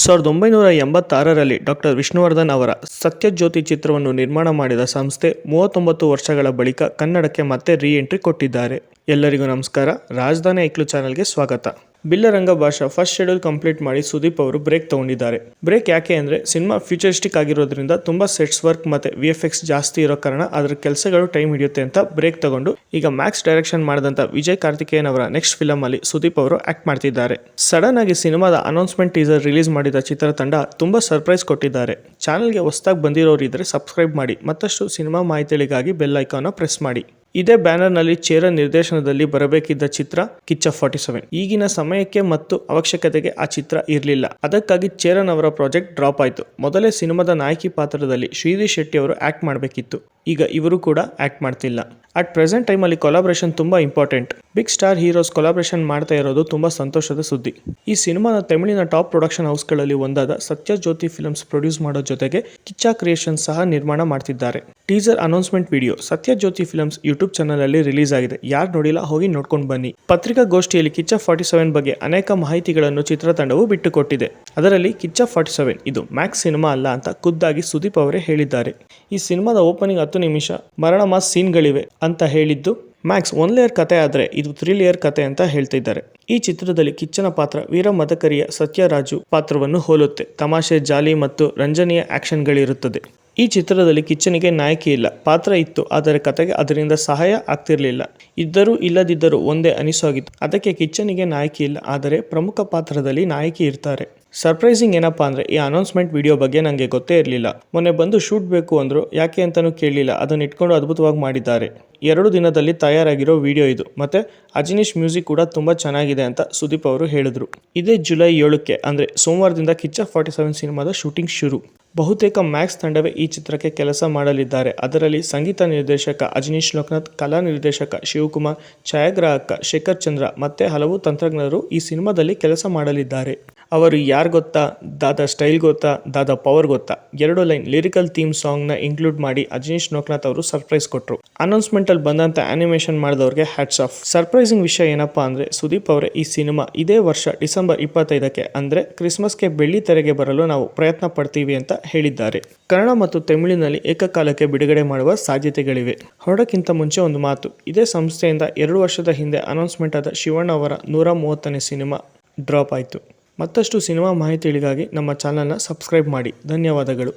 1986ರಲ್ಲಿ doctor Vishnuvardhan ಅವರ ಸತ್ಯಜ್ಯೋತಿ ಚಿತ್ರವನ್ನು ನಿರ್ಮಾಣ ಮಾಡಿದ ಸಂಸ್ಥೆ 39 ವರ್ಷಗಳ ಬಳಿಕ ಕನ್ನಡಕ್ಕೆ ಮತ್ತೆ ರೀ ಎಂಟ್ರಿ ಕೊಟ್ಟಿದ್ದಾರೆ. ಎಲ್ಲರಿಗೂ ನಮಸ್ಕಾರ. ರಾಜಧಾನಿ ಐಕ್ಲು ಚಾನೆಲ್ಗೆ ಸ್ವಾಗತ. ಬಿಲ್ಲರಂಗ ಭಾಷಾ ಫಸ್ಟ್ ಶೆಡ್ಯೂಲ್ ಕಂಪ್ಲೀಟ್ ಮಾಡಿ ಸುದೀಪ್ ಅವರು ಬ್ರೇಕ್ ತಗೊಂಡಿದ್ದಾರೆ. ಬ್ರೇಕ್ ಯಾಕೆ ಅಂದರೆ ಸಿನಿಮಾ ಫ್ಯೂಚರಿಸ್ಟಿಕ್ ಆಗಿರೋದ್ರಿಂದ ತುಂಬಾ ಸೆಟ್ಸ್ ವರ್ಕ್ ಮತ್ತೆ VFX ಜಾಸ್ತಿ ಇರೋ ಕಾರಣ ಅದರ ಕೆಲಸಗಳು ಟೈಮ್ ಹಿಡಿಯುತ್ತೆ ಅಂತ ಬ್ರೇಕ್ ತಗೊಂಡು ಈಗ ಮ್ಯಾಕ್ಸ್ ಡೈರೆಕ್ಷನ್ ಮಾಡಿದಂತ ವಿಜಯ್ ಕಾರ್ತಿಕೇಯನ್ ಅವರ ನೆಕ್ಸ್ಟ್ ಫಿಲಮ್ ಅಲ್ಲಿ ಸುದೀಪ್ ಅವರು ಆಕ್ಟ್ ಮಾಡ್ತಿದ್ದಾರೆ. ಸಡನ್ ಆಗಿ ಸಿನಿಮಾದ ಅನೌನ್ಸ್ಮೆಂಟ್ ಟೀಸರ್ ರಿಲೀಸ್ ಮಾಡಿದ ಚಿತ್ರತಂಡ ತುಂಬಾ ಸರ್ಪ್ರೈಸ್ ಕೊಟ್ಟಿದ್ದಾರೆ. ಚಾನೆಲ್ಗೆ ಹೊಸದಾಗಿ ಬಂದಿರೋರು ಇದ್ರೆ ಸಬ್ಸ್ಕ್ರೈಬ್ ಮಾಡಿ, ಮತ್ತಷ್ಟು ಸಿನಿಮಾ ಮಾಹಿತಿಗಳಿಗಾಗಿ ಬೆಲ್ ಐಕಾನ್ ಪ್ರೆಸ್ ಮಾಡಿ. ಇದೇ ಬ್ಯಾನರ್ನಲ್ಲಿ ಚೇರನ್ ನಿರ್ದೇಶನದಲ್ಲಿ ಬರಬೇಕಿದ್ದ ಚಿತ್ರ ಕಿಚ್ಚ 47. ಈಗಿನ ಸಮಯಕ್ಕೆ ಮತ್ತು ಅವಶ್ಯಕತೆಗೆ ಆ ಚಿತ್ರ ಇರಲಿಲ್ಲ. ಅದಕ್ಕಾಗಿ ಚೇರನ್ ಅವರ ಪ್ರಾಜೆಕ್ಟ್ ಡ್ರಾಪ್ ಆಯಿತು. ಮೊದಲೇ ಸಿನಿಮಾದ ನಾಯಕಿ ಪಾತ್ರದಲ್ಲಿ ಶ್ರೀಧಿ ಶೆಟ್ಟಿ ಅವರು ಆಕ್ಟ್ ಮಾಡಬೇಕಿತ್ತು. ಈಗ ಇವರು ಕೂಡ ಆಕ್ಟ್ ಮಾಡ್ತಿಲ್ಲ. ಅಟ್ ಪ್ರೆಸೆಂಟ್ ಟೈಮಲ್ಲಿ ಕೊಲಾಬ್ರೇಷನ್ ತುಂಬಾ important. Big star heroes collaboration ಮಾಡ್ತಾ ಇರೋದು ತುಂಬಾ ಸಂತೋಷದ ಸುದ್ದಿ. ಈ ಸಿನಿಮಾನ ತಮಿಳಿನ ಟಾಪ್ ಪ್ರೊಡಕ್ಷನ್ ಹೌಸ್ಗಳಲ್ಲಿ ಒಂದಾದ ಸತ್ಯಜ್ಯೋತಿ ಫಿಲ್ಮ್ಸ್ ಪ್ರೊಡ್ಯೂಸ್ ಮಾಡೋ ಜೊತೆಗೆ ಕಿಚ್ಚ ಕ್ರಿಯೇಷನ್ ಸಹ ನಿರ್ಮಾಣ ಮಾಡ್ತಿದ್ದಾರೆ. Teaser announcement video Sathyajyothi films YouTube channel ಅಲ್ಲಿ ರಿಲೀಸ್ ಆಗಿದೆ. ಯಾರು ನೋಡಿಲ್ಲ ಹೋಗಿ ನೋಡ್ಕೊಂಡು ಬನ್ನಿ. ಪತ್ರಿಕಾಗೋಷ್ಠಿಯಲ್ಲಿ ಕಿಚ್ಚ 47 ಬಗ್ಗೆ ಅನೇಕ ಮಾಹಿತಿಗಳನ್ನು ಚಿತ್ರತಂಡವು ಬಿಟ್ಟುಕೊಟ್ಟಿದೆ. ಅದರಲ್ಲಿ ಕಿಚ್ಚ 47 ಇದು ಮ್ಯಾಕ್ಸ್ ಸಿನಿಮಾ ಅಲ್ಲ ಅಂತ ಖುದ್ದಾಗಿ ಸುದೀಪ್ ಅವರೇ ಹೇಳಿದ್ದಾರೆ. ಈ ಸಿನಿಮಾದ ಓಪನಿಂಗ್ 10 ನಿಮಿಷ ಮರಣ ಮಾಸ್ ಸೀನ್ಗಳಿವೆ ಅಂತ ಹೇಳಿದ್ದು ಮ್ಯಾಕ್ಸ್ 1 ಲೇಯರ್ ಕತೆ ಆದ್ರೆ ಇದು 3 ಲೇಯರ್ ಕತೆ ಅಂತ ಹೇಳ್ತಿದ್ದಾರೆ. ಈ ಚಿತ್ರದಲ್ಲಿ ಕಿಚ್ಚನ ಪಾತ್ರ ವೀರ ಮದಕರಿಯ ಸತ್ಯರಾಜು ಪಾತ್ರವನ್ನು ಹೋಲುತ್ತೆ. ತಮಾಷೆ, ಜಾಲಿ ಮತ್ತು ರಂಜನೀಯ ಆಕ್ಷನ್ಗಳಿರುತ್ತದೆ. ಈ ಚಿತ್ರದಲ್ಲಿ ಕಿಚ್ಚನಿಗೆ ನಾಯಕಿ ಇಲ್ಲ. ಪಾತ್ರ ಇತ್ತು, ಆದರೆ ಕತೆಗೆ ಅದರಿಂದ ಸಹಾಯ ಆಗ್ತಿರ್ಲಿಲ್ಲ. ಇದ್ದರೂ ಇಲ್ಲದಿದ್ದರೂ ಒಂದೇ ಅನಿಸೋಗಿತ್ತು. ಅದಕ್ಕೆ ಕಿಚ್ಚನಿಗೆ ನಾಯಕಿ ಇಲ್ಲ, ಆದರೆ ಪ್ರಮುಖ ಪಾತ್ರದಲ್ಲಿ ನಾಯಕಿ ಇರ್ತಾರೆ. ಸರ್ಪ್ರೈಸಿಂಗ್ ಏನಪ್ಪಾ ಅಂದ್ರೆ ಈ ಅನೌನ್ಸ್ಮೆಂಟ್ ವಿಡಿಯೋ ಬಗ್ಗೆ ನನಗೆ ಗೊತ್ತೇ ಇರಲಿಲ್ಲ. ಮೊನ್ನೆ ಬಂದು ಶೂಟ್ ಬೇಕು ಅಂದ್ರು, ಯಾಕೆ ಅಂತಾನೂ ಕೇಳಲಿಲ್ಲ. ಅದನ್ನ ಇಟ್ಕೊಂಡು ಅದ್ಭುತವಾಗಿ ಮಾಡಿದ್ದಾರೆ. 2 ದಿನದಲ್ಲಿ ತಯಾರಾಗಿರೋ ವಿಡಿಯೋ ಇದು. ಮತ್ತೆ ಅಜನೀಶ್ ಮ್ಯೂಸಿಕ್ ಕೂಡ ತುಂಬಾ ಚೆನ್ನಾಗಿದೆ ಅಂತ ಸುದೀಪ್ ಅವರು ಹೇಳಿದ್ರು. ಇದೇ ಜುಲೈ 7ಕ್ಕೆ ಅಂದ್ರೆ ಸೋಮವಾರದಿಂದ ಕಿಚ್ಚ 47 ಸಿನಿಮಾದ ಶೂಟಿಂಗ್ ಶುರು. ಬಹುತೇಕ ಮ್ಯಾಕ್ಸ್ ತಂಡವೇ ಈ ಚಿತ್ರಕ್ಕೆ ಕೆಲಸ ಮಾಡಲಿದ್ದಾರೆ. ಅದರಲ್ಲಿ ಸಂಗೀತ ನಿರ್ದೇಶಕ ಅಜನೀಶ್ ಲೋಕನಾಥ್, ಕಲಾ ನಿರ್ದೇಶಕ ಶಿವಕುಮಾರ್, ಛಾಯಾಗ್ರಾಹಕ ಶೇಖರ್ ಚಂದ್ರ ಮತ್ತೆ ಹಲವು ತಂತ್ರಜ್ಞರು ಈ ಸಿನಿಮಾದಲ್ಲಿ ಕೆಲಸ ಮಾಡಲಿದ್ದಾರೆ. ಅವರು ಯಾರು ಗೊತ್ತಾ? ದಾದಾ ಸ್ಟೈಲ್ ಗೊತ್ತಾ? ದಾದಾ ಪವರ್ ಗೊತ್ತಾ? 2 ಲೈನ್ ಲಿರಿಕಲ್ ಥೀಮ್ ಸಾಂಗ್ ನ ಇನ್ಕ್ಲೂಡ್ ಮಾಡಿ ಅಜನೀಶ್ ಲೋಕನಾಥ್ ಅವರು ಸರ್ಪ್ರೈಸ್ ಕೊಟ್ಟರು. ಅನೌನ್ಸ್ಮೆಂಟ್ ಅಲ್ಲಿ ಬಂದಂತ ಆನಿಮೇಷನ್ ಮಾಡಿದವ್ರಿಗೆ ಹ್ಯಾಟ್ಸ್ ಆಫ್. ಸರ್ಪ್ರೈಸಿಂಗ್ ವಿಷಯ ಏನಪ್ಪಾ ಅಂದ್ರೆ ಸುದೀಪ್ ಅವರೇ ಈ ಸಿನಿಮಾ ಇದೇ ವರ್ಷ ಡಿಸೆಂಬರ್ 25ಕ್ಕೆ ಅಂದ್ರೆ ಕ್ರಿಸ್ಮಸ್ಗೆ ಬೆಳ್ಳಿ ತೆರೆಗೆ ಬರಲು ನಾವು ಪ್ರಯತ್ನ ಪಡ್ತೀವಿ ಅಂತ ಹೇಳಿದ್ದಾರೆ. ಕನ್ನಡ ಮತ್ತು ತಮಿಳಿನಲ್ಲಿ ಏಕಕಾಲಕ್ಕೆ ಬಿಡುಗಡೆ ಮಾಡುವ ಸಾಧ್ಯತೆಗಳಿವೆ. ಹೊರಡಕ್ಕಿಂತ ಮುಂಚೆ ಒಂದು ಮಾತು. ಇದೇ ಸಂಸ್ಥೆಯಿಂದ 2 ವರ್ಷದ ಹಿಂದೆ ಅನೌನ್ಸ್ಮೆಂಟ್ ಆದ ಶಿವಣ್ಣ ಅವರ 130ನೇ ಸಿನಿಮಾ ಡ್ರಾಪ್ ಆಯಿತು. ಮತ್ತಷ್ಟು ಸಿನಿಮಾ ಮಾಹಿತಿಗಳಿಗಾಗಿ ನಮ್ಮ ಚಾನಲ್ನ ಸಬ್ಸ್ಕ್ರೈಬ್ ಮಾಡಿ. ಧನ್ಯವಾದಗಳು.